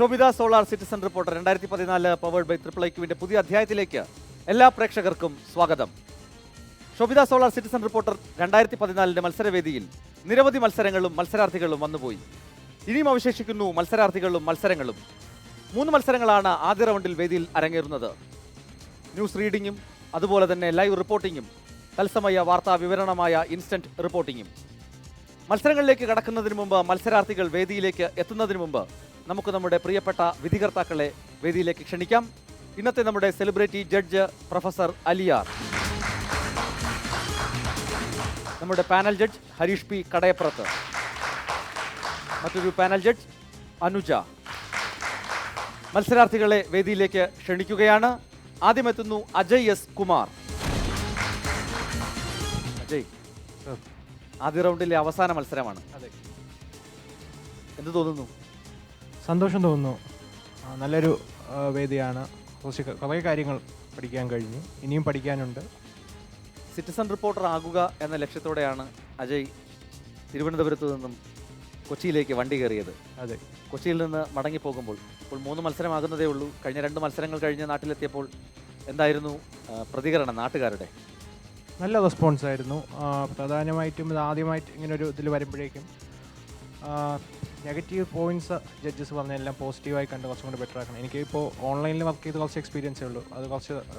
Sobhita solar citizen reporter 2014 powered by triple ഐക്യുവിന്റെ പുതിയ അധ്യായത്തിലേക്ക് എല്ലാ പ്രേക്ഷകർക്കും സ്വാഗതം. ശോഭിത സോളാർ സിറ്റിസൺ റിപ്പോർട്ടർ 2014 മത്സരവേദിയിൽ നിരവധി മത്സരങ്ങളും മത്സരാർത്ഥികളും വന്നുപോയി. ഇനിയും അവശേഷിക്കുന്നു മത്സരാർത്ഥികളും മത്സരങ്ങളും. 3 മത്സരങ്ങളാണ് ആദ്യ റൗണ്ടിൽ വേദിയിൽ അരങ്ങേറുന്നത്. ന്യൂസ് റീഡിങ്ങും അതുപോലെ തന്നെ ലൈവ് റിപ്പോർട്ടിങ്ങും തത്സമയ വാർത്താ വിവരണമായ ഇൻസ്റ്റന്റ് റിപ്പോർട്ടിങ്ങും. മത്സരങ്ങളിലേക്ക് കടക്കുന്നതിന് മുമ്പ്, മത്സരാർത്ഥികൾ വേദിയിലേക്ക് എത്തുന്നതിന് മുമ്പ് നമുക്ക് നമ്മുടെ പ്രിയപ്പെട്ട വിധികർത്താക്കളെ വേദിയിലേക്ക് ക്ഷണിക്കാം. ഇന്നത്തെ നമ്മുടെ സെലിബ്രിറ്റി ജഡ്ജ് പ്രൊഫസർ അലിയാർ, നമ്മുടെ പാനൽ ജഡ്ജ് ഹരീഷ് പി കടയപ്പുറത്ത്, മറ്റൊരു പാനൽ ജഡ്ജ് അനുജ. മത്സരാർത്ഥികളെ വേദിയിലേക്ക് ക്ഷണിക്കുകയാണ്. ആദ്യം എത്തുന്നു അജയ് എസ് കുമാർ. അജയ്, ആദ്യ റൗണ്ടിലെ അവസാന മത്സരമാണ്. എന്ത് തോന്നുന്നു? സന്തോഷം തോന്നുന്നു. നല്ലൊരു വേദിയാണ്. കുറേ കാര്യങ്ങൾ പഠിക്കാൻ കഴിഞ്ഞു, ഇനിയും പഠിക്കാനുണ്ട്. സിറ്റിസൺ റിപ്പോർട്ടർ ആകുക എന്ന ലക്ഷ്യത്തോടെയാണ് അജയ് തിരുവനന്തപുരത്ത് നിന്നും കൊച്ചിയിലേക്ക് വണ്ടി കയറിയത്. അതെ, കൊച്ചിയിൽ നിന്ന് മടങ്ങിപ്പോകുമ്പോൾ ഇപ്പോൾ 3 മത്സരമാകുന്നതേ ഉള്ളൂ. കഴിഞ്ഞ 2 മത്സരങ്ങൾ കഴിഞ്ഞ് നാട്ടിലെത്തിയപ്പോൾ എന്തായിരുന്നു പ്രതികരണം നാട്ടുകാരുടെ? നല്ല റെസ്പോൺസ് ആയിരുന്നു. പ്രധാനമായിട്ടും ഇത് ആദ്യമായിട്ട് ഇങ്ങനൊരു ഇതിൽ വരുമ്പോഴേക്കും നെഗറ്റീവ് പോയിൻറ്റ്സ് ജഡ്ജസ് പറഞ്ഞെല്ലാം പോസിറ്റീവായി കണ്ട് കുറച്ചും കൂടി ബെറ്റർ ആക്കണം. എനിക്കിപ്പോൾ ഓൺലൈനിൽ വർക്ക് ചെയ്ത് കുറച്ച് എക്സ്പീരിയൻസേ ഉള്ളൂ. അത്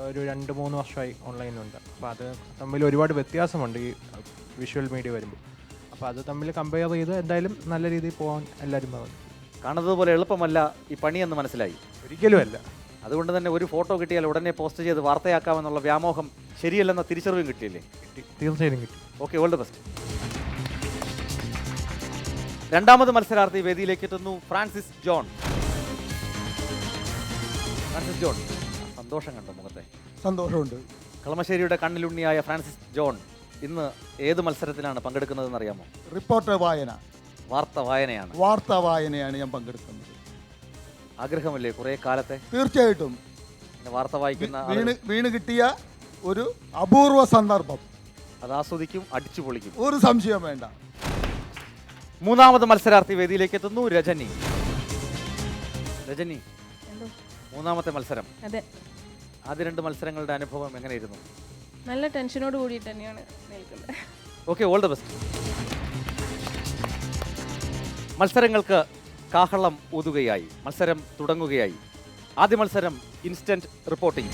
ഒരു 2-3 വർഷമായി ഓൺലൈനിലുണ്ട്. അപ്പോൾ അത് തമ്മിൽ ഒരുപാട് വ്യത്യാസമുണ്ട് ഈ വിഷ്വൽ മീഡിയ വരുമ്പോൾ. അപ്പോൾ അത് തമ്മിൽ കമ്പയർ ചെയ്ത് എന്തായാലും നല്ല രീതിയിൽ പോകാൻ എല്ലാവരും പറഞ്ഞു. കാണുന്നത് പോലെ എളുപ്പമല്ല ഈ പണിയെന്ന് മനസ്സിലായി. ഒരിക്കലും അല്ല. അതുകൊണ്ട് തന്നെ ഒരു ഫോട്ടോ കിട്ടിയാൽ ഉടനെ പോസ്റ്റ് ചെയ്ത് വാർത്തയാക്കാമെന്നുള്ള വ്യാമോഹം ശരിയല്ലെന്ന തിരിച്ചറിവും കിട്ടിയില്ലേ? തീർച്ചയായും കിട്ടി. Okay, all the best. രണ്ടാമത് മത്സരാർത്ഥി വേദിയിലേക്ക് എത്തുന്നു ഫ്രാൻസിസ് ജോൺ. ഫ്രാൻസിസ് ജോൺ, സന്തോഷം കണ്ടോ മുഖത്തെ? സന്തോഷമുണ്ട്. കളമശ്ശേരിയുടെ കണ്ണിലുണ്ണിയായ ഫ്രാൻസിസ് ജോൺ ഇന്ന് ഏത് മത്സരത്തിലാണ് പങ്കെടുക്കുന്നതെന്ന് അറിയാമോ? റിപ്പോർട്ടർ വായന, വാർത്ത വായനയാണ്. വാർത്താ വായനയാണ് ഞാൻ പങ്കെടുക്കുന്നത്. ആഗ്രഹമല്ലേ കുറേ കാലത്തെ? തീർച്ചയായിട്ടും. വാർത്ത വായിക്കുന്ന വീണ് കിട്ടിയ ഒരു അപൂർവ സന്ദർഭം, അത് ആസ്വദിക്കും, അടിച്ചു പൊളിക്കും, ഒരു സംശയം വേണ്ട. മൂന്നാമത് മത്സരാർത്ഥി വേദിയിലേക്ക് എത്തുന്നു രജനി. രജനി, മൂന്നാമത്തെ മത്സരം. അതെ, ആദ്യ 2 മത്സരങ്ങളുടെ അനുഭവം എങ്ങനെയായിരുന്നു? നല്ല ടെൻഷനോട് കൂടിയിട്ട് തന്നെയാണ് നിൽക്കുന്നത്. Okay, all the best. മത്സരങ്ങൾക്ക് കാഹളം ഊതുകയായി, മത്സരം തുടങ്ങുകയായി. ആദ്യ മത്സരം ഇൻസ്റ്റന്റ് റിപ്പോർട്ടിംഗ്.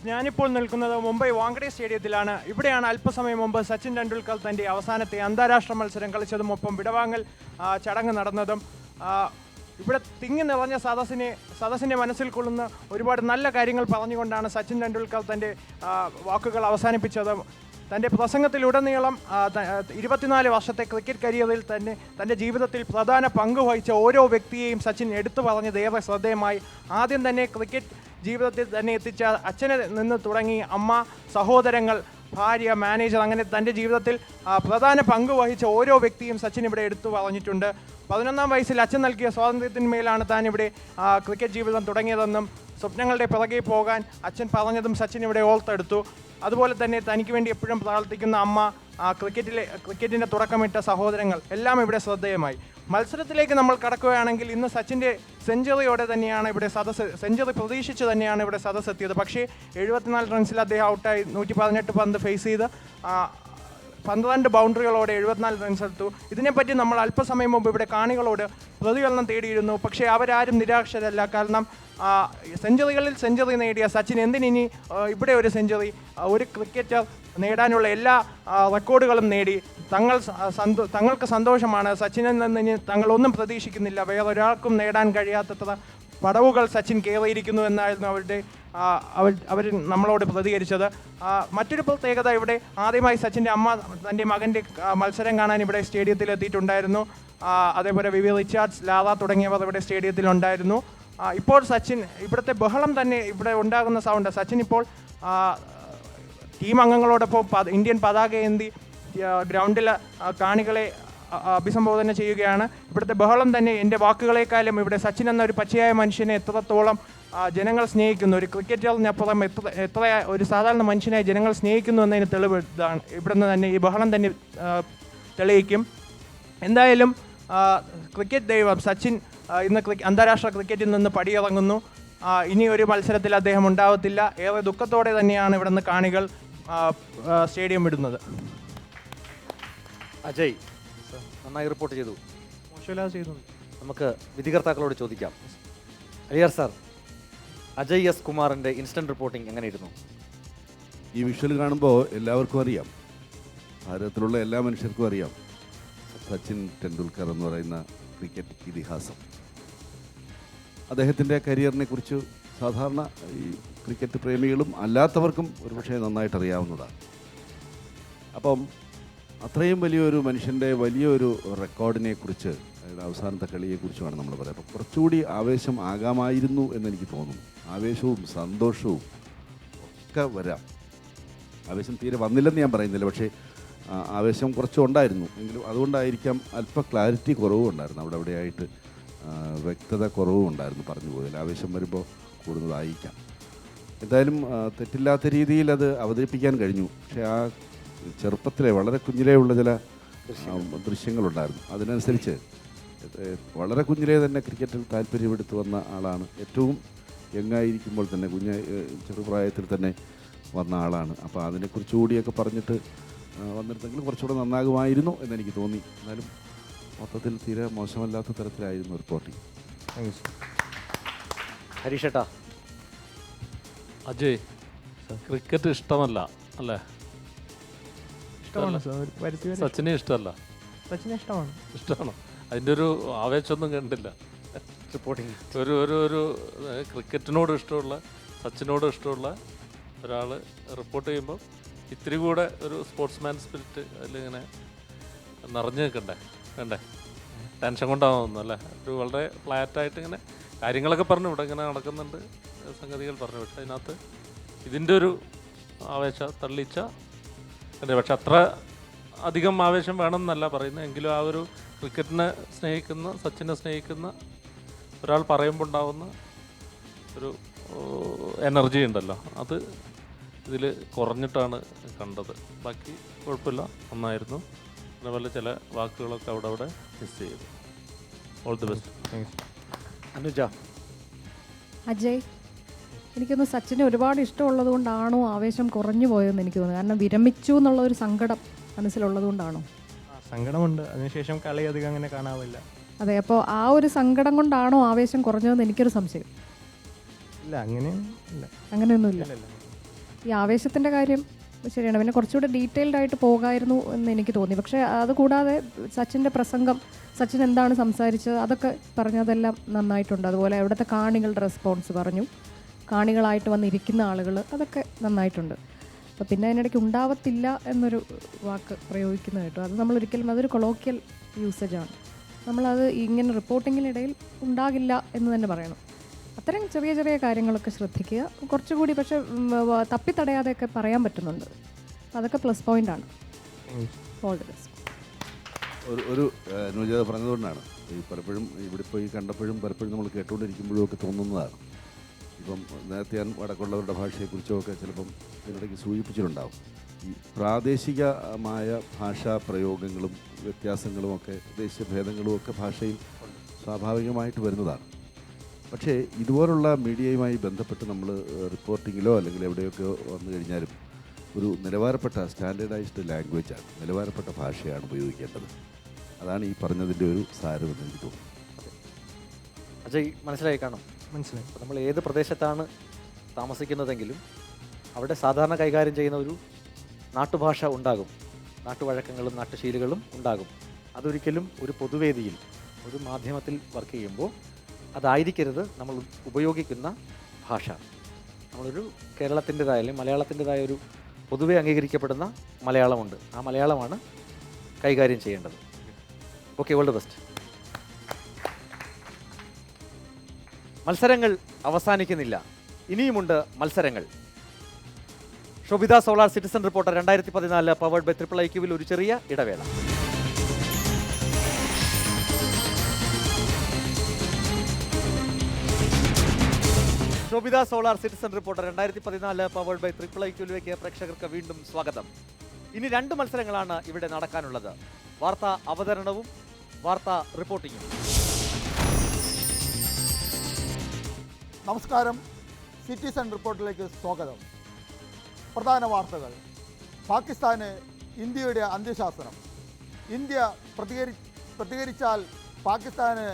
ഞാനിപ്പോൾ നിൽക്കുന്നത് മുംബൈ വാങ്കഡെ സ്റ്റേഡിയത്തിലാണ്. ഇവിടെയാണ് അല്പസമയം മുമ്പ് സച്ചിൻ ടെണ്ടുൽക്കർ തൻ്റെ അവസാനത്തെ അന്താരാഷ്ട്ര മത്സരം കളിച്ചതും ഒപ്പം വിടവാങ്ങൽ ചടങ്ങ് നടന്നതും. ഇവിടെ തിങ്ങി നിറഞ്ഞ സദസ്സിനെ മനസ്സിൽ കൊള്ളുന്ന ഒരുപാട് നല്ല കാര്യങ്ങൾ പറഞ്ഞുകൊണ്ടാണ് സച്ചിൻ ടെണ്ടുൽക്കർ തൻ്റെ വാക്കുകൾ അവസാനിപ്പിച്ചത്. തൻ്റെ പ്രസംഗത്തിലുടനീളം 24 വർഷത്തെ ക്രിക്കറ്റ് കരിയറിൽ തന്നെ തൻ്റെ ജീവിതത്തിൽ പ്രധാന പങ്ക് വഹിച്ച ഓരോ വ്യക്തിയെയും സച്ചിൻ എടുത്തു പറഞ്ഞത് ഏറെ ശ്രദ്ധേയമായി. ആദ്യം തന്നെ ക്രിക്കറ്റ് ജീവിതത്തിൽ തന്നെ എത്തിച്ച അച്ഛനെ നിന്ന് തുടങ്ങി അമ്മ, സഹോദരങ്ങൾ, ഭാര്യ, മാനേജർ, അങ്ങനെ തൻ്റെ ജീവിതത്തിൽ പ്രധാന പങ്ക് വഹിച്ച ഓരോ വ്യക്തിയും സച്ചിൻ ഇവിടെ എടുത്തു പറഞ്ഞിട്ടുണ്ട്. 11ാം വയസ്സിൽ അച്ഛൻ നൽകിയ സ്വാതന്ത്ര്യത്തിന്മേലാണ് താൻ ഇവിടെ ക്രിക്കറ്റ് ജീവിതം തുടങ്ങിയതെന്നും സ്വപ്നങ്ങളുടെ പിറകെ പോകാൻ അച്ഛൻ പറഞ്ഞതും സച്ചിൻ ഇവിടെ ഓർത്തെടുത്തു. അതുപോലെ തന്നെ തനിക്ക് വേണ്ടി എപ്പോഴും പ്രാർത്ഥിക്കുന്ന അമ്മ, ക്രിക്കറ്റിൻ്റെ തുടക്കമിട്ട സഹോദരങ്ങൾ എല്ലാം ഇവിടെ ശ്രദ്ധേയമായി. മത്സരത്തിലേക്ക് നമ്മൾ കടക്കുകയാണെങ്കിൽ ഇന്ന് സച്ചിൻ്റെ സെഞ്ചുറിയോടെ തന്നെയാണ് ഇവിടെ സെഞ്ചുറി പ്രതീക്ഷിച്ച് തന്നെയാണ് ഇവിടെ സദസ്സ് എത്തിയത്. പക്ഷേ 74 റൺസിൽ അദ്ദേഹം ഔട്ടായി 118 പന്ത് ഫേസ് ചെയ്ത് 12 ബൗണ്ടറികളോടെ 74 റൺസ് എടുത്തു. ഇതിനെപ്പറ്റി നമ്മൾ അല്പസമയം മുമ്പ് ഇവിടെ കാണികളോട് പ്രതികരണം തേടിയിരുന്നു. പക്ഷേ അവരാരും നിരാശരല്ല. കാരണം സെഞ്ചുറികളിൽ സെഞ്ചുറി നേടിയ സച്ചിൻ എന്തിനി ഇവിടെ ഒരു സെഞ്ചുറി? ഒരു ക്രിക്കറ്റർ നേടാനുള്ള എല്ലാ റെക്കോർഡുകളും നേടി. തങ്ങൾക്ക് സന്തോഷമാണ്. സച്ചിനിൽ നിന്ന് ഇനി തങ്ങളൊന്നും പ്രതീക്ഷിക്കുന്നില്ല. വേറൊരാൾക്കും നേടാൻ കഴിയാത്തത്ര പടവുകൾ സച്ചിൻ കയറിയിരിക്കുന്നു എന്നായിരുന്നു അവർ നമ്മളോട് പ്രതികരിച്ചത്. മറ്റൊരു പ്രത്യേകത, ഇവിടെ ആദ്യമായി സച്ചിൻ്റെ അമ്മ തൻ്റെ മകൻ്റെ മത്സരം കാണാൻ ഇവിടെ സ്റ്റേഡിയത്തിൽ എത്തിയിട്ടുണ്ടായിരുന്നു. അതേപോലെ വി റിച്ചാർഡ്സ്, ലാറ തുടങ്ങിയവർ ഇവിടെ സ്റ്റേഡിയത്തിലുണ്ടായിരുന്നു. ഇപ്പോൾ സച്ചിൻ, ഇവിടുത്തെ ബഹളം തന്നെ, ഇവിടെ ഉണ്ടാകുന്ന സൗണ്ട്, സച്ചിൻ ഇപ്പോൾ ടീം അംഗങ്ങളോടൊപ്പം ഇന്ത്യൻ പതാക ഏന്തി ഗ്രൗണ്ടിൽ കാണികളെ അഭിസംബോധന ചെയ്യുകയാണ്. ഇവിടുത്തെ ബഹളം തന്നെ എൻ്റെ വാക്കുകളെക്കാളും ഇവിടെ സച്ചിൻ എന്ന ഒരു പച്ചയായ മനുഷ്യനെ എത്രത്തോളം ജനങ്ങൾ സ്നേഹിക്കുന്നു, ഒരു ക്രിക്കറ്ററിനപ്പുറം എത്ര ഒരു സാധാരണ മനുഷ്യനായി ജനങ്ങൾ സ്നേഹിക്കുന്നു എന്നതിന് തെളിവ് ഇതാണ്. ഇവിടുന്ന് തന്നെ ഈ ബഹളം തന്നെ തെളിയിക്കും. എന്തായാലും ക്രിക്കറ്റ് ദൈവം സച്ചിൻ ഇന്ന് അന്താരാഷ്ട്ര ക്രിക്കറ്റിൽ നിന്ന് പടിയിറങ്ങുന്നു. ഇനി ഒരു മത്സരത്തിൽ അദ്ദേഹം ഉണ്ടാവത്തില്ല. ഏറെ ദുഃഖത്തോടെ തന്നെയാണ് ഇവിടുന്ന് കാണികൾ സ്റ്റേഡിയം വിടുന്നത്. അജയ് നന്നായി റിപ്പോർട്ട് ചെയ്തു. മോശമില്ലാതെ ചെയ്തു. നമുക്ക് വിധികർത്താക്കളോട് ചോദിക്കാം. അലിയാർ സാർ, അജയ് എസ് കുമാറിൻ്റെ ഇൻസ്റ്റന്റ് റിപ്പോർട്ടിംഗ് എങ്ങനെയിരുന്നു? ഈ വിഷ്വൽ കാണുമ്പോൾ എല്ലാവർക്കും അറിയാം, ഭാരതത്തിലുള്ള എല്ലാ മനുഷ്യർക്കും അറിയാം സച്ചിൻ ടെണ്ടുൽക്കർ എന്ന് പറയുന്ന ക്രിക്കറ്റ് ഇതിഹാസം. അദ്ദേഹത്തിൻ്റെ കരിയറിനെ കുറിച്ച് സാധാരണ ഈ ക്രിക്കറ്റ് പ്രേമികളും അല്ലാത്തവർക്കും ഒരുപക്ഷെ നന്നായിട്ട് അറിയാവുന്നതാണ്. അപ്പം അത്രയും വലിയൊരു മനുഷ്യൻ്റെ വലിയൊരു റെക്കോർഡിനെ കുറിച്ച്, അതായത് അവസാനത്തെ കളിയെക്കുറിച്ചുമാണ് നമ്മൾ പറയുക. അപ്പോൾ കുറച്ചുകൂടി ആവേശം ആകാമായിരുന്നു എന്നെനിക്ക് തോന്നുന്നു. ആവേശവും സന്തോഷവും ഒക്കെ വരാം. ആവേശം തീരെ വന്നില്ലെന്ന് ഞാൻ പറയുന്നില്ല, പക്ഷേ ആവേശം കുറച്ചുണ്ടായിരുന്നു. എങ്കിലും അതുകൊണ്ടായിരിക്കാം അല്പ ക്ലാരിറ്റി കുറവും ഉണ്ടായിരുന്നു. അവിടെയായിട്ട് വ്യക്തത കുറവും ഉണ്ടായിരുന്നു പറഞ്ഞു പോയതിൽ. ആവേശം വരുമ്പോൾ കൂടുതലായിരിക്കാം. എന്തായാലും തെറ്റില്ലാത്ത രീതിയിൽ അത് അവതരിപ്പിക്കാൻ കഴിഞ്ഞു. പക്ഷേ ആ ചെറുപ്പത്തിലെ വളരെ കുഞ്ഞിലേ ഉള്ള ചില ദൃശ്യങ്ങളുണ്ടായിരുന്നു. അതിനനുസരിച്ച് വളരെ കുഞ്ഞിലേ തന്നെ ക്രിക്കറ്റിൽ താല്പര്യമെടുത്ത് വന്ന ആളാണ്. ഏറ്റവും യങ്ങായിരിക്കുമ്പോൾ തന്നെ, ചെറുപ്രായത്തിൽ തന്നെ വന്ന ആളാണ്. അപ്പോൾ അതിനെക്കുറിച്ച് കൂടിയൊക്കെ പറഞ്ഞിട്ട് വന്നിരുന്നെങ്കിൽ കുറച്ചുകൂടെ നന്നാകുമായിരുന്നു എന്നെനിക്ക് തോന്നി. എന്നാലും മൊത്തത്തിൽ തീരെ മോശമല്ലാത്ത തരത്തിലായിരുന്നു റിപ്പോർട്ടിങ്. ഹരീഷേട്ടാ. അജയ്, ക്രിക്കറ്റ് ഇഷ്ടമല്ല അല്ലേ? സച്ചിനെ ഇഷ്ടമല്ല? സച്ചിനെ ഇഷ്ടമാണ്. ഇഷ്ടമാണ്. അതിൻ്റെ ഒരു ആവേശമൊന്നും കണ്ടില്ല റിപ്പോർട്ടിങ്. ഒരു ക്രിക്കറ്റിനോട് ഇഷ്ടമുള്ള, സച്ചിനോട് ഇഷ്ടമുള്ള ഒരാൾ റിപ്പോർട്ട് ചെയ്യുമ്പോൾ ഇത്തിരി കൂടെ ഒരു സ്പോർട്സ്മാൻ സ്പിരിറ്റ് അതിലിങ്ങനെ നിറഞ്ഞു നിൽക്കണ്ടേ? വേണ്ടേ? ടെൻഷൻ കൊണ്ടാവുന്നു അല്ലേ? ഒരു വളരെ ഫ്ലാറ്റായിട്ട് ഇങ്ങനെ കാര്യങ്ങളൊക്കെ പറഞ്ഞു, ഇവിടെ ഇങ്ങനെ നടക്കുന്നുണ്ട് സംഗതികൾ പറഞ്ഞു. പക്ഷെ അതിനകത്ത് ഇതിൻ്റെ ഒരു തള്ളിച്ച അല്ലേ? പക്ഷെ അത്ര അധികം ആവേശം വേണമെന്നല്ല പറയുന്നത്. എങ്കിലും ആ ഒരു ക്രിക്കറ്റിനെ സ്നേഹിക്കുന്ന, സച്ചിനെ സ്നേഹിക്കുന്ന ഒരാൾ പറയുമ്പോൾ ഉണ്ടാവുന്ന ഒരു എനർജി ഉണ്ടല്ലോ, അത് ഇതിൽ കുറഞ്ഞിട്ടാണ് കണ്ടത്. ബാക്കി കുഴപ്പമില്ല, നന്നായിരുന്നു. അതേപോലെ ചില വാക്കുകളൊക്കെ അവിടെ മിസ് ചെയ്തു. All the best. Anuja. Ajay, എനിക്കൊന്ന് സച്ചിനെ ഒരുപാട് ഇഷ്ടമുള്ളത് കൊണ്ടാണോ ആവേശം കുറഞ്ഞു പോയതെന്ന് എനിക്ക് തോന്നുന്നു. കാരണം വിരമിച്ചു എന്നുള്ള ഒരു സങ്കടം മനസ്സിലുള്ളത് കൊണ്ടാണോ? സങ്കടമുണ്ട്. അതിനുശേഷം കളി അധികം അങ്ങനെ കാണാവില്ല. അതെ, അപ്പോൾ ആ ഒരു സങ്കടം കൊണ്ടാണോ ആവേശം കുറഞ്ഞതെന്ന് എനിക്കൊരു സംശയം. ഇല്ല, അങ്ങനെയൊന്നുമില്ല. ഈ ആവേശത്തിൻ്റെ കാര്യം ശരിയാണ്. പിന്നെ കുറച്ചുകൂടെ ഡീറ്റെയിൽഡ് ആയിട്ട് പോകായിരുന്നു എന്ന് എനിക്ക് തോന്നി. പക്ഷേ അതുകൂടാതെ സച്ചിൻ്റെ പ്രസംഗം, സച്ചിൻ എന്താണ് സംസാരിച്ചത്, അതൊക്കെ പറഞ്ഞതെല്ലാം നന്നായിട്ടുണ്ട്. അതുപോലെ അവിടുത്തെ കാണികളുടെ റെസ്പോൺസ് പറഞ്ഞു, കാണികളായിട്ട് വന്നിരിക്കുന്ന ആളുകൾ, അതൊക്കെ നന്നായിട്ടുണ്ട്. അപ്പോൾ പിന്നെ അതിനിടയ്ക്ക് ഉണ്ടാവത്തില്ല എന്നൊരു വാക്ക് പ്രയോഗിക്കുന്നത് കേട്ടോ. അത് നമ്മളൊരിക്കലും, അതൊരു കൊളോക്കിയൽ യൂസേജാണ്. നമ്മളത് ഇങ്ങനെ റിപ്പോർട്ടിങ്ങിനിടയിൽ ഉണ്ടാകില്ല എന്ന് തന്നെ പറയണം. അത്തരം ചെറിയ ചെറിയ കാര്യങ്ങളൊക്കെ ശ്രദ്ധിക്കുക കുറച്ചുകൂടി. പക്ഷെ തപ്പിത്തടയാതെയൊക്കെ പറയാൻ പറ്റുന്നുണ്ട്. അതൊക്കെ പ്ലസ് പോയിൻ്റാണ്. All the best. ഒരു ന്യൂജത പറഞ്ഞതുകൊണ്ടാണ് ഈ പലപ്പോഴും ഇവിടെ പോയി കണ്ടപ്പോഴും പലപ്പോഴും നമ്മൾ കേട്ടുകൊണ്ടിരിക്കുമ്പോഴും ഒക്കെ തോന്നുന്നതാണ്. ഇപ്പം നേരത്തെ ഞാൻ വടക്കുള്ളവരുടെ ഭാഷയെക്കുറിച്ചൊക്കെ ചിലപ്പം ഇതിനിടയ്ക്ക് സൂചിപ്പിച്ചിട്ടുണ്ടാവും. ഈ പ്രാദേശികമായ ഭാഷാ പ്രയോഗങ്ങളും വ്യത്യാസങ്ങളും ഒക്കെ, ദേശീയഭേദങ്ങളും ഒക്കെ ഭാഷയിൽ സ്വാഭാവികമായിട്ട് വരുന്നതാണ്. പക്ഷേ ഇതുപോലുള്ള മീഡിയയുമായി ബന്ധപ്പെട്ട് നമ്മൾ റിപ്പോർട്ടിങ്ങിലോ അല്ലെങ്കിൽ എവിടെയൊക്കെ വന്നു കഴിഞ്ഞാലും ഒരു നിലവാരപ്പെട്ട സ്റ്റാൻഡേർഡൈസ്ഡ് ലാംഗ്വേജാണ്, നിലവാരപ്പെട്ട ഭാഷയാണ് ഉപയോഗിക്കേണ്ടത്. അതാണ് ഈ പറഞ്ഞതിൻ്റെ ഒരു സാരമെന്ന് എനിക്ക് തോന്നുന്നു. അജയ്, മനസ്സിലായി കാണും. മനസ്സിലായി. നമ്മൾ ഏത് പ്രദേശത്താണ് താമസിക്കുന്നതെങ്കിലും അവിടെ സാധാരണ കൈകാര്യം ചെയ്യുന്ന ഒരു നാട്ടുഭാഷ ഉണ്ടാകും, നാട്ടുവഴക്കങ്ങളും നാട്ടുശീലുകളും ഉണ്ടാകും. അതൊരിക്കലും ഒരു പൊതുവേദിയിൽ ഒരു മാധ്യമത്തിൽ വർക്ക് ചെയ്യുമ്പോൾ അതായിരിക്കരുത് നമ്മൾ ഉപയോഗിക്കുന്ന ഭാഷ. നമ്മളൊരു കേരളത്തിൻ്റെതായ അല്ലെങ്കിൽ മലയാളത്തിൻ്റെതായ ഒരു പൊതുവെ അംഗീകരിക്കപ്പെടുന്ന മലയാളമുണ്ട്. ആ മലയാളമാണ് കൈകാര്യം ചെയ്യേണ്ടത്. Okay, all the best. മത്സരങ്ങൾ അവസാനിക്കുന്നില്ല, ഇനിയുമുണ്ട് മത്സരങ്ങൾ. Shobhita solar citizen reporter 2014 powered by triple ഐക്യുവിൽ ഒരു ചെറിയ ഇടവേള. Shobhita solar citizen reporter 2014 powered by triple ഐക്യുവിലേക്ക് പ്രേക്ഷകർക്ക് വീണ്ടും സ്വാഗതം. ഇനി 2 മത്സരങ്ങളാണ് ഇവിടെ നടക്കാനുള്ളത്. വാർത്താ അവതരണവും വാർത്താ റിപ്പോർട്ടിങ്ങും. നമസ്കാരം, സിറ്റിസൺ റിപ്പോർട്ടിലേക്ക് സ്വാഗതം. പ്രധാന വാർത്തകൾ. പാകിസ്ഥാന് ഇന്ത്യയുടെ അന്ത്യശാസനം. ഇന്ത്യ പ്രതികരിച്ചാൽ പാകിസ്ഥാന്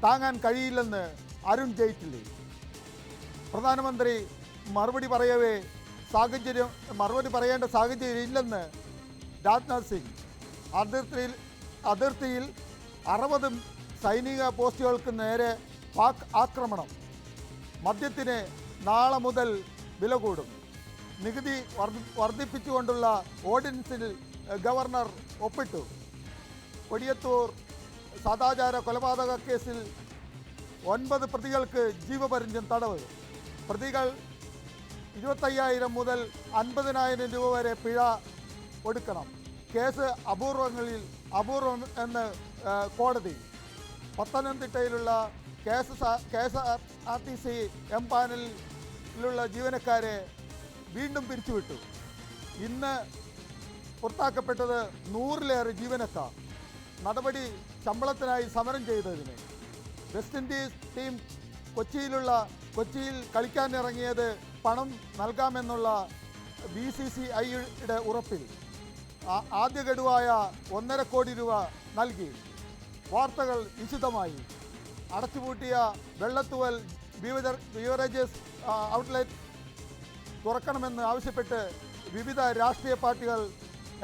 താങ്ങാൻ കഴിയില്ലെന്ന് അരുൺ ജെയ്റ്റ്ലി. പ്രധാനമന്ത്രി മറുപടി പറയേണ്ട സാഹചര്യം ഇല്ലെന്ന് രാജ്നാഥ് സിംഗ്. അതിർത്തിയിൽ 60 സൈനിക പോസ്റ്റുകൾക്ക് നേരെ പാക് ആക്രമണം. മദ്യത്തിന് നാളെ മുതൽ വില കൂടും. നികുതി വർദ്ധിപ്പിച്ചുകൊണ്ടുള്ള ഓർഡിനൻസിൽ ഗവർണർ ഒപ്പിട്ടു. കൊടിയത്തൂർ സദാചാര കൊലപാതക കേസിൽ 9 പ്രതികൾക്ക് ജീവപര്യന്തം തടവ്. പ്രതികൾ 25,000 മുതൽ 50,000 രൂപ വരെ പിഴ ഒടുക്കണം. കേസ് അപൂർവം എന്ന് കോടതി. പത്തനംതിട്ടയിലുള്ള KSRTC എംപാനലിലുള്ള ജീവനക്കാരെ വീണ്ടും പിരിച്ചുവിട്ടു. ഇന്ന് പുറത്താക്കപ്പെട്ടത് 100-ലേറെ ജീവനക്കാർ. നടപടി ശമ്പളത്തിനായി സമരം ചെയ്തതിന്. വെസ്റ്റ് ഇൻഡീസ് ടീം കൊച്ചിയിൽ കളിക്കാനിറങ്ങിയത് പണം നൽകാമെന്നുള്ള BCCIയുടെ ഉറപ്പിൽ. ആദ്യ ഗഡുവായ 1.5 കോടി രൂപ നൽകി. വാർത്തകൾ വിശദമായി. അടച്ചുപൂട്ടിയ വെള്ളത്തുവൽ ബീവറേജസ് ഔട്ട്ലെറ്റ് തുറക്കണമെന്ന് ആവശ്യപ്പെട്ട് വിവിധ രാഷ്ട്രീയ പാർട്ടികൾ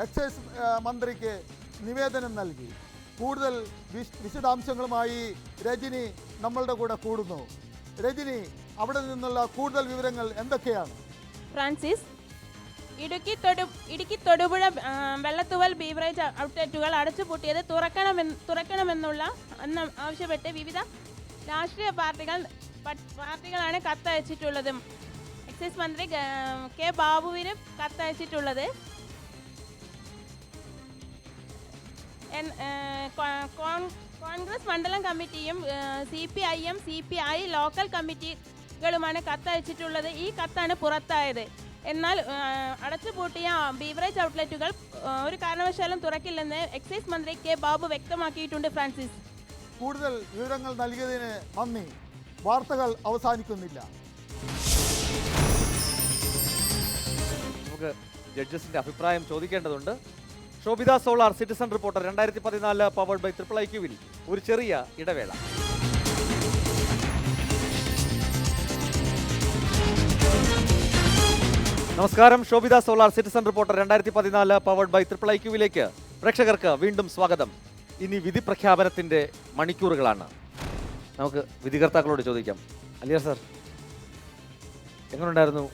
എക്സൈസ് മന്ത്രിക്ക് നിവേദനം നൽകി. കൂടുതൽ വിശദാംശങ്ങളുമായി രജനി നമ്മളുടെ കൂടെ കൂടുന്നു. രജനി, അവിടെ നിന്നുള്ള കൂടുതൽ വിവരങ്ങൾ എന്തൊക്കെയാണ്? ഫ്രാൻസിസ്, ഇടുക്കി തൊടുപുഴ വെള്ളത്തുവൽ ബീവറേജ് ഔട്ട്ലെറ്റുകൾ അടച്ചുപൂട്ടിയത് തുറക്കണമെന്നുള്ള ആവശ്യപ്പെട്ട് വിവിധ രാഷ്ട്രീയ പാർട്ടികളാണ് കത്തയച്ചിട്ടുള്ളത്. എക്സൈസ് മന്ത്രി കെ ബാബുവിന് കത്തയച്ചിട്ടുള്ളത്. കോൺഗ്രസ് മണ്ഡലം കമ്മിറ്റിയും CPIM CPI ലോക്കൽ കമ്മിറ്റികളുമാണ് കത്തയച്ചിട്ടുള്ളത്. ഈ കത്താണ് പുറത്തായത്. എന്നാൽ അടച്ചുപൂട്ടിയ ബീവറേജ് ഔട്ട്ലെറ്റുകൾ ഒരു കാരണവശാലും തുറക്കില്ലെന്ന് എക്സൈസ് മന്ത്രി കെ ബാബു വ്യക്തമാക്കിയിട്ടുണ്ട്. ഫ്രാൻസിസ്, കൂടുതൽ വിവരങ്ങൾ നൽകിയതിന് നന്ദി. വാർത്തകൾ അവസാനിക്കുന്നില്ല. നമുക്ക് ജഡ്ജസിന്റെ അഭിപ്രായം ചോദിക്കേണ്ടതുണ്ട്. Shobhita solar citizen reporter 2014 powered by triple ഐക്യുവിൽ ഒരു ചെറിയ ഇടവേള. നമസ്കാരം. Shobhita solar citizen reporter 2014 powered by triple ഐക്യുവിലേക്ക് പ്രേക്ഷകർക്ക് വീണ്ടും സ്വാഗതം. ഇനി വിധി പ്രഖ്യാപനത്തിന്റെ മണിക്കൂറുകളാണ്. നമുക്ക് വിധികർത്താക്കളോട് ചോദിക്കാം. അലിയാർ സാർ, എങ്ങനെയുണ്ടായിരുന്നു?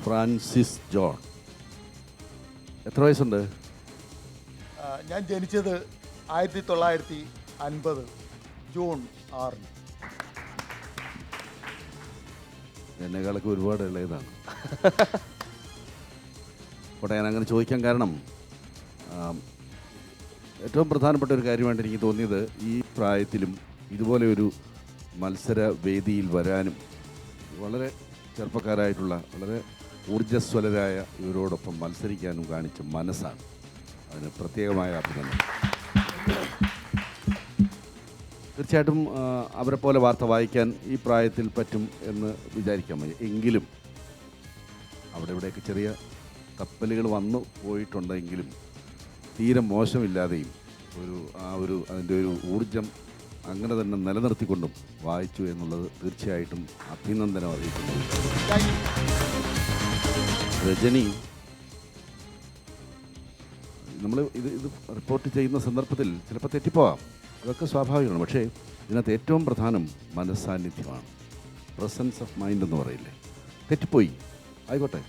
ഫ്രാൻസിസ് ജോൺ എത്ര വയസ്സുണ്ട്? ഞാൻ ജനിച്ചത് 1950 ജൂൺ 6. എന്നെക്കാളൊക്കെ ഒരുപാട് ഇളയതാണ്. അപ്പോൾ ഞാൻ അങ്ങനെ ചോദിക്കാൻ കാരണം ഏറ്റവും പ്രധാനപ്പെട്ട ഒരു കാര്യമായിട്ട് എനിക്ക് തോന്നിയത് ഈ പ്രായത്തിലും ഇതുപോലെ ഒരു മത്സര വേദിയിൽ വരാനും വളരെ ചെറുപ്പക്കാരായിട്ടുള്ള വളരെ ഊർജ്ജസ്വലരായ ഇവരോടൊപ്പം മത്സരിക്കാനും കാണിച്ച മനസ്സാണ്. അതിന് പ്രത്യേകമായ അഭിനന്ദനം. തീർച്ചയായിട്ടും അവരെ പോലെ വാർത്ത വായിക്കാൻ ഈ പ്രായത്തിൽ പറ്റും എന്ന് വിചാരിക്കാൻ വയ്യ. എങ്കിലും അവിടെ ഇവിടെയൊക്കെ ചെറിയ തപ്പലുകൾ വന്നു പോയിട്ടുണ്ടെങ്കിലും തീരെ മോശമില്ലാതെയും അതിൻ്റെ ഒരു ഊർജം അങ്ങനെ തന്നെ നിലനിർത്തിക്കൊണ്ടും വായിച്ചു എന്നുള്ളത് തീർച്ചയായിട്ടും അഭിനന്ദനം അറിയിക്കുന്നു. രജനി നമ്മൾ ഇത് റിപ്പോർട്ട് ചെയ്യുന്ന സന്ദർഭത്തിൽ ചിലപ്പോൾ തെറ്റിപ്പോവാം, അതൊക്കെ സ്വാഭാവികമാണ്. പക്ഷേ ഇതിനകത്ത് ഏറ്റവും പ്രധാനം മനസ്സാന്നിധ്യമാണ്. പ്രസൻസ് ഓഫ് മൈൻഡ് എന്ന് പറയില്ലേ, തെറ്റിപ്പോയി ആയിക്കോട്ടെ,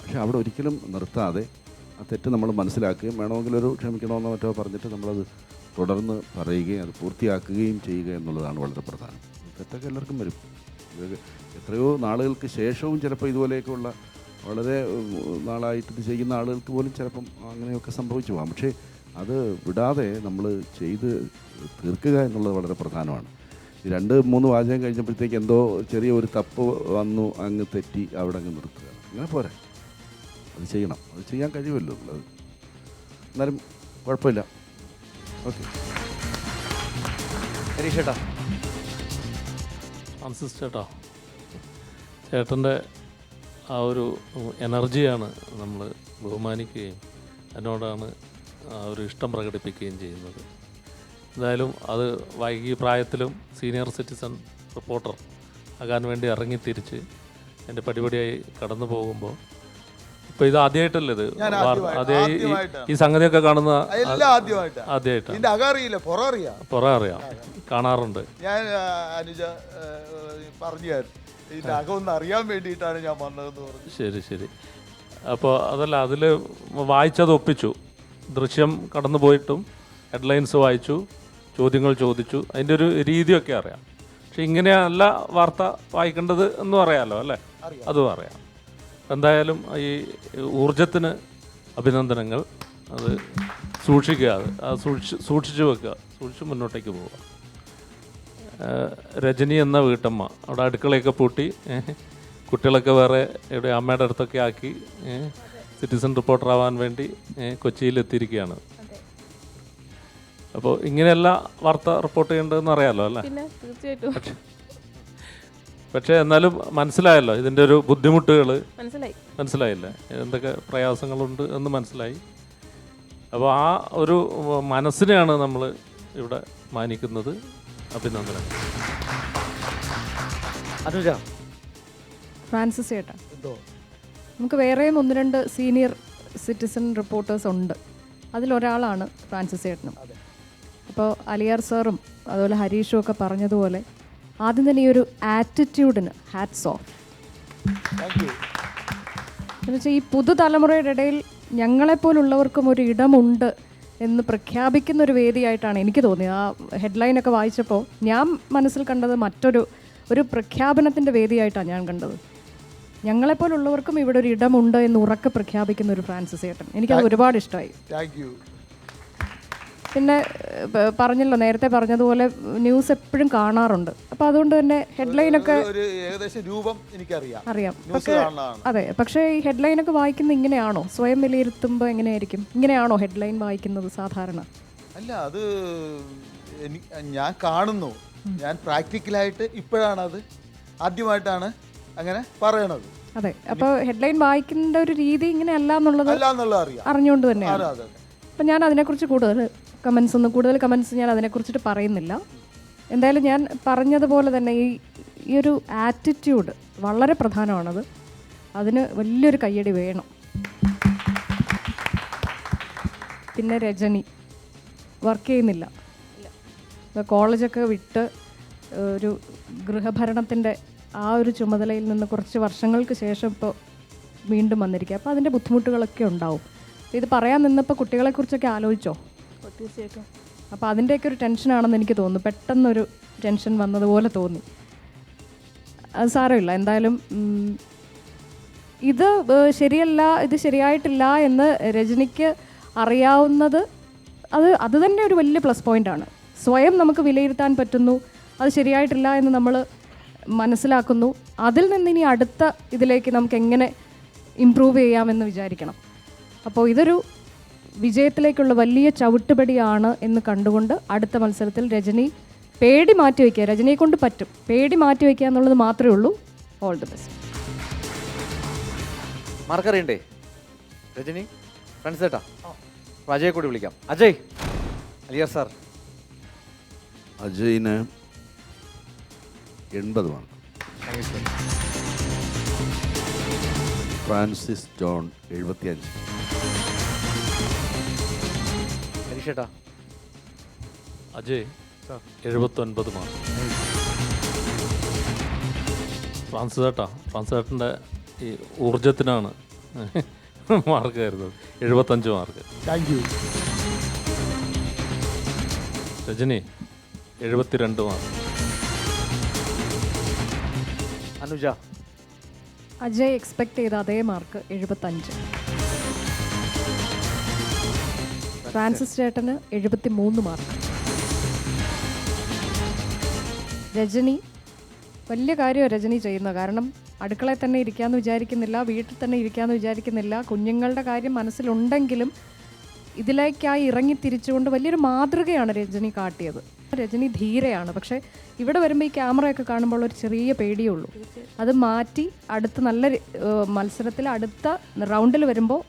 പക്ഷേ അവിടെ ഒരിക്കലും നിർത്താതെ ആ തെറ്റ് നമ്മൾ മനസ്സിലാക്കുകയും വേണമെങ്കിലൊരു ക്ഷമിക്കണമെന്നോ മറ്റോ പറഞ്ഞിട്ട് നമ്മളത് തുടർന്ന് പറയുകയും അത് പൂർത്തിയാക്കുകയും ചെയ്യുക എന്നുള്ളതാണ് വളരെ പ്രധാനം. തെറ്റൊക്കെ എല്ലാവർക്കും വരും. ഇത് എത്രയോ നാളുകൾക്ക് ശേഷവും ചിലപ്പോൾ ഇതുപോലെയൊക്കെയുള്ള വളരെ നാളായിട്ട് ഇത് ചെയ്യുന്ന ആളുകൾക്ക് പോലും ചിലപ്പം അങ്ങനെയൊക്കെ സംഭവിച്ചു പോകാം. പക്ഷേ അത് വിടാതെ നമ്മൾ ചെയ്ത് തീർക്കുക എന്നുള്ളത് വളരെ പ്രധാനമാണ്. ഈ 2-3 വാചകം കഴിഞ്ഞപ്പോഴത്തേക്ക് എന്തോ ചെറിയ ഒരു തപ്പ് വന്നു, അങ്ങ് തെറ്റി, അവിടെ അങ്ങ് നിർത്തുക, അങ്ങനെ പോരാ. അത് ചെയ്യണം, അത് ചെയ്യാൻ കഴിയുമല്ലോ ഉള്ളത്. എന്നാലും കുഴപ്പമില്ല. ഓക്കെ, ഹരീഷ് ചേട്ടാ. ഫ്രാൻസിസ് ചേട്ടാ, ചേട്ടൻ്റെ ആ ഒരു എനർജിയാണ് നമ്മൾ ബഹുമാനിക്കുകയും അതിനോടാണ് ആ ഒരു ഇഷ്ടം പ്രകടിപ്പിക്കുകയും ചെയ്യുന്നത്. എന്തായാലും അത് വൈകി പ്രായത്തിലും സീനിയർ സിറ്റിസൺ റിപ്പോർട്ടർ ആകാൻ വേണ്ടി ഇറങ്ങിത്തിരിച്ച് എൻ്റെ പടിപടിയായി കടന്നു പോകുമ്പോൾ ഇപ്പോൾ ഇത് ആദ്യമായിട്ടല്ലേ, ഇത് ആദ്യമായി ഈ സംഗതിയൊക്കെ കാണുന്ന ആദ്യമായിട്ടാണ്. പുറം അറിയാം, കാണാറുണ്ട്. ഞാൻ അനുജ പറഞ്ഞു ഇതിനകമൊന്ന് അറിയാൻ വേണ്ടിയിട്ടാണ് ഞാൻ വന്നതെന്ന് പറഞ്ഞു. ശരി ശരി. അപ്പോൾ അതല്ല, അതിൽ വായിച്ചത് ഒപ്പിച്ചു, ദൃശ്യം കടന്നു പോയിട്ടും ഹെഡ്ലൈൻസ് വായിച്ചു, ചോദ്യങ്ങൾ ചോദിച്ചു, അതിൻ്റെ ഒരു രീതിയൊക്കെ അറിയാം. പക്ഷെ ഇങ്ങനെയല്ല വാർത്ത വായിക്കേണ്ടത് എന്നും അറിയാമല്ലോ അല്ലേ, അതും അറിയാം. എന്തായാലും ഈ ഊർജത്തിന് അഭിനന്ദനങ്ങൾ. അത് സൂക്ഷിക്കുക, അത് സൂക്ഷിച്ചു വെക്കുക, സൂക്ഷിച്ച് മുന്നോട്ടേക്ക് പോവുക. രജനി എന്ന വീട്ടമ്മ അവിടെ അടുക്കളയൊക്കെ പൂട്ടി, കുട്ടികളൊക്കെ വേറെ ഇവിടെ അമ്മയുടെ അടുത്തൊക്കെ ആക്കി സിറ്റിസൺ റിപ്പോർട്ടർ ആവാൻ വേണ്ടി കൊച്ചിയിലെത്തിയിരിക്കുകയാണ്. അപ്പോൾ ഇങ്ങനെയല്ല വാർത്ത റിപ്പോർട്ട് ചെയ്യേണ്ടതെന്ന് അറിയാമല്ലോ അല്ലേ. പക്ഷേ എന്നാലും മനസ്സിലായല്ലോ ഇതിൻ്റെ ഒരു ബുദ്ധിമുട്ടുകൾ, മനസ്സിലായില്ലേ, എന്തൊക്കെ പ്രയാസങ്ങളുണ്ട് എന്ന് മനസ്സിലായി. അപ്പോൾ ആ ഒരു മനസ്സിനെയാണ് നമ്മൾ ഇവിടെ മാനിക്കുന്നത്. അഭിനന്ദനം. അനുജ. ഫ്രാൻസിസ് ചേട്ടാ, നമുക്ക് വേറെയും 1-2 സീനിയർ സിറ്റിസൺ റിപ്പോർട്ടേഴ്സ് ഉണ്ട്. അതിലൊരാളാണ് ഫ്രാൻസിസ് ചേട്ടനും. അപ്പോൾ അലിയാർ സാറും അതുപോലെ ഹരീഷും ഒക്കെ പറഞ്ഞതുപോലെ ആദ്യം തന്നെ ഈ ഒരു ആറ്റിറ്റ്യൂഡിന് ഹാറ്റ്സ് ഓഫ്. എന്നുവെച്ചാൽ ഈ പുതുതലമുറയുടെ ഇടയിൽ ഞങ്ങളെപ്പോലുള്ളവർക്കും ഒരു ഇടമുണ്ട് എന്ന് പ്രഖ്യാപിക്കുന്ന ഒരു വേദിയായിട്ടാണ് എനിക്ക് തോന്നിയത്. ആ ഹെഡ്ലൈനൊക്കെ വായിച്ചപ്പോൾ ഞാൻ മനസ്സിൽ കണ്ടത് ഒരു പ്രഖ്യാപനത്തിൻ്റെ വേദിയായിട്ടാണ് ഞാൻ കണ്ടത്. ഞങ്ങളെപ്പോലുള്ളവർക്കും ഇവിടെ ഒരു ഇടമുണ്ട് എന്ന് ഉറക്കെ പ്രഖ്യാപിക്കുന്ന ഒരു ഫ്രാൻസിസ് ചേട്ടൻ, എനിക്കത് ഒരുപാട് ഇഷ്ടമായി. പിന്നെ പറഞ്ഞല്ലോ, നേരത്തെ പറഞ്ഞതുപോലെ ന്യൂസ് എപ്പോഴും കാണാറുണ്ട്. അപ്പോൾ അതുകൊണ്ട് തന്നെ ഹെഡ്ലൈനൊക്കെ ഏകദേശം രൂപം അറിയാം. അതെ, പക്ഷേ ഈ ഹെഡ്ലൈനൊക്കെ വായിക്കുന്നത് ഇങ്ങനെയാണോ? സ്വയം വിലയിരുത്തുമ്പോൾ എങ്ങനെയായിരിക്കും? ഇങ്ങനെയാണോ ഹെഡ്ലൈൻ വായിക്കുന്നത് സാധാരണ? അല്ല, അത് ഞാൻ കാണുന്നു, ഞാൻ പ്രാക്ടിക്കലായിട്ട് ഇപ്പോഴാണ്, അത് ആദ്യമായിട്ടാണ് അങ്ങനെ പറയണത്. അതെ, അപ്പോൾ ഹെഡ്ലൈൻ വായിക്കേണ്ട ഒരു രീതി ഇങ്ങനെയല്ല എന്നുള്ളത് അറിഞ്ഞുകൊണ്ട് തന്നെയാണ്. അപ്പം ഞാൻ അതിനെക്കുറിച്ച് കൂടുതൽ കമൻസ് ഞാൻ അതിനെക്കുറിച്ചിട്ട് പറയുന്നില്ല. എന്തായാലും ഞാൻ പറഞ്ഞതുപോലെ തന്നെ ഈ ഒരു ആറ്റിറ്റ്യൂഡ് വളരെ പ്രധാനമാണത്. അതിന് വലിയൊരു കയ്യടി വേണം. പിന്നെ രജനി വർക്ക് ചെയ്യുന്നില്ല, കോളേജൊക്കെ വിട്ട് ഒരു ഗൃഹഭരണത്തിൻ്റെ ആ ഒരു ചുമതലയിൽ നിന്ന് കുറച്ച് വർഷങ്ങൾക്ക് ശേഷം ഇപ്പോൾ വീണ്ടും വന്നിരിക്കുക. അപ്പോൾ അതിൻ്റെ ബുദ്ധിമുട്ടുകളൊക്കെ ഉണ്ടാവും. ഇത് പറയാൻ നിന്നപ്പോൾ കുട്ടികളെക്കുറിച്ചൊക്കെ ആലോചിച്ചോ? തീർച്ചയായിട്ടും. അപ്പോൾ അതിൻ്റെയൊക്കെ ഒരു ടെൻഷനാണെന്ന് എനിക്ക് തോന്നുന്നു. പെട്ടെന്നൊരു ടെൻഷൻ വന്നതുപോലെ തോന്നി. അത് സാരമില്ല. എന്തായാലും ഇത് ശരിയല്ല, ഇത് ശരിയായിട്ടില്ല എന്ന് രജനിക്ക് അറിയാവുന്നത് അത് തന്നെ ഒരു വലിയ പ്ലസ് പോയിൻ്റാണ്. സ്വയം നമുക്ക് വിലയിരുത്താൻ പറ്റുന്നു, അത് ശരിയായിട്ടില്ല എന്ന് നമ്മൾ മനസ്സിലാക്കുന്നു. അതിൽ നിന്ന് ഇനി അടുത്ത ഇതിലേക്ക് നമുക്ക് എങ്ങനെ ഇമ്പ്രൂവ് ചെയ്യാമെന്ന് വിചാരിക്കണം. അപ്പോൾ ഇതൊരു വിജയത്തിലേക്കുള്ള വലിയ ചവിട്ടുപടിയാണ് എന്ന് കണ്ടുകൊണ്ട് അടുത്ത മത്സരത്തിൽ രജനി പേടി മാറ്റി വയ്ക്കുക. രജനിയെ കൊണ്ട് പറ്റും, പേടി മാറ്റി വയ്ക്കുക എന്നുള്ളത് മാത്രമേ ഉള്ളൂ. All the best. മാർക്കറിയണ്ടേ രജനി? ഫ്രണ്ട്സ് ചേട്ടാ, അജയ് കൂടി വിളിക്കാം. അജയ്. അലിയാർ സാർ. അജയിന് 80 മാർക്ക്. ഫ്രാൻസിസ് ജോൺ 75. ചേട്ടാ? അജയ് 79 മാർക്ക്. ഫ്രാൻസ് ചേട്ടൻ്റെ ഈ ഊർജത്തിനാണ് മാർക്ക് കയറുന്നത്. 75 mark. Thank you. Rajani 72 mark. Anuja? Ajay expect ചെയ്ത അതേ മാർക്ക് 75. ഫ്രാൻസിസ് ചേട്ടന് 73 മാർക്ക്. രജനി വലിയ കാര്യമാണ് രജനി ചെയ്യുന്നത്. കാരണം അടുക്കളയിൽ തന്നെ ഇരിക്കാമെന്ന് വിചാരിക്കുന്നില്ല, വീട്ടിൽ തന്നെ ഇരിക്കാമെന്ന് വിചാരിക്കുന്നില്ല. കുഞ്ഞുങ്ങളുടെ കാര്യം മനസ്സിലുണ്ടെങ്കിലും ഇതിലേക്കായി ഇറങ്ങി തിരിച്ചുകൊണ്ട് വലിയൊരു മാതൃകയാണ് രജനി കാട്ടിയത്. രജനി ധീരയാണ്. പക്ഷേ ഇവിടെ വരുമ്പോൾ ഈ ക്യാമറയൊക്കെ കാണുമ്പോൾ ഒരു ചെറിയ പേടിയേ ഉള്ളൂ. അത് മാറ്റി അടുത്ത നല്ല മത്സരത്തിൽ അടുത്ത റൗണ്ടിൽ വരുമ്പോൾ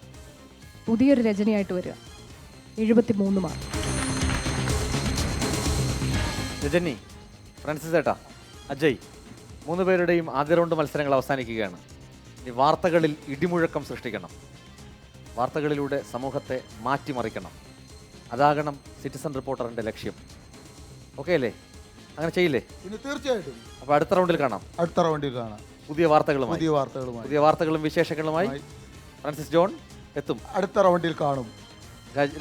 പുതിയൊരു രജനിയായിട്ട് വരിക. 73 മാർക്ക്. രജനി, ഫ്രാൻസിസ് ചേട്ടാ, അജയ്, 3 പേരുടെയും ആദ്യ റൗണ്ട് മത്സരങ്ങൾ അവസാനിക്കുകയാണ്. ഇനി വാർത്തകളിൽ ഇടിമുഴക്കം സൃഷ്ടിക്കണം. വാർത്തകളിലൂടെ സമൂഹത്തെ മാറ്റിമറിക്കണം. അതാകണം സിറ്റിസൺ റിപ്പോർട്ടറിൻ്റെ ലക്ഷ്യം. ഓക്കെ അല്ലേ? അങ്ങനെ ചെയ്യില്ലേ? പിന്നെ തീർച്ചയായിട്ടും. അപ്പോൾ അടുത്ത റൗണ്ടിൽ കാണാം. അടുത്ത റൗണ്ടിൽ കാണാം. പുതിയ വാർത്തകളുമായി. പുതിയ വാർത്തകളും വിശേഷങ്ങളുമായി ഫ്രാൻസിസ് ജോൺ എത്തും. അടുത്ത റൗണ്ടിൽ കാണും.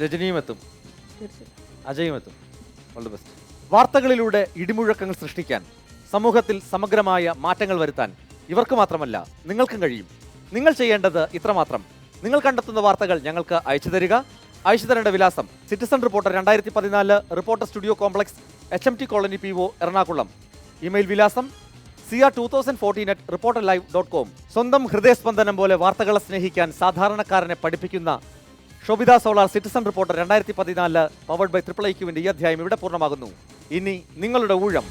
രജനിയും എത്തും. അജയും എത്തും. All the best. വാർത്തകളിലൂടെ ഇടിമുഴക്കങ്ങൾ സൃഷ്ടിക്കാൻ, സമൂഹത്തിൽ സമഗ്രമായ മാറ്റങ്ങൾ വരുത്താൻ ഇവർക്ക് മാത്രമല്ല നിങ്ങൾക്കും കഴിയും. നിങ്ങൾ ചെയ്യേണ്ടത് ഇത്രമാത്രം: നിങ്ങൾ കണ്ടെത്തുന്ന വാർത്തകൾ ഞങ്ങൾക്ക് അയച്ചു തരിക. അയച്ചു തരേണ്ട വിലാസം: citizen reporter 2014, reporter studio complex, HMT colony PO, Ernakulam. Email വിലാസം cr2014@reporterlive.com. സ്വന്തം ഹൃദയസ്പന്ദനം പോലെ വാർത്തകളെ സ്നേഹിക്കാൻ സാധാരണക്കാരനെ പഠിപ്പിക്കുന്ന Shobhita solar citizen reporter 2014 powered by IIIQവിന്റെ ഈ അധ്യായം ഇവിടെ പൂർണ്ണമാകുന്നു. ഇനി നിങ്ങളുടെ ഊഴം.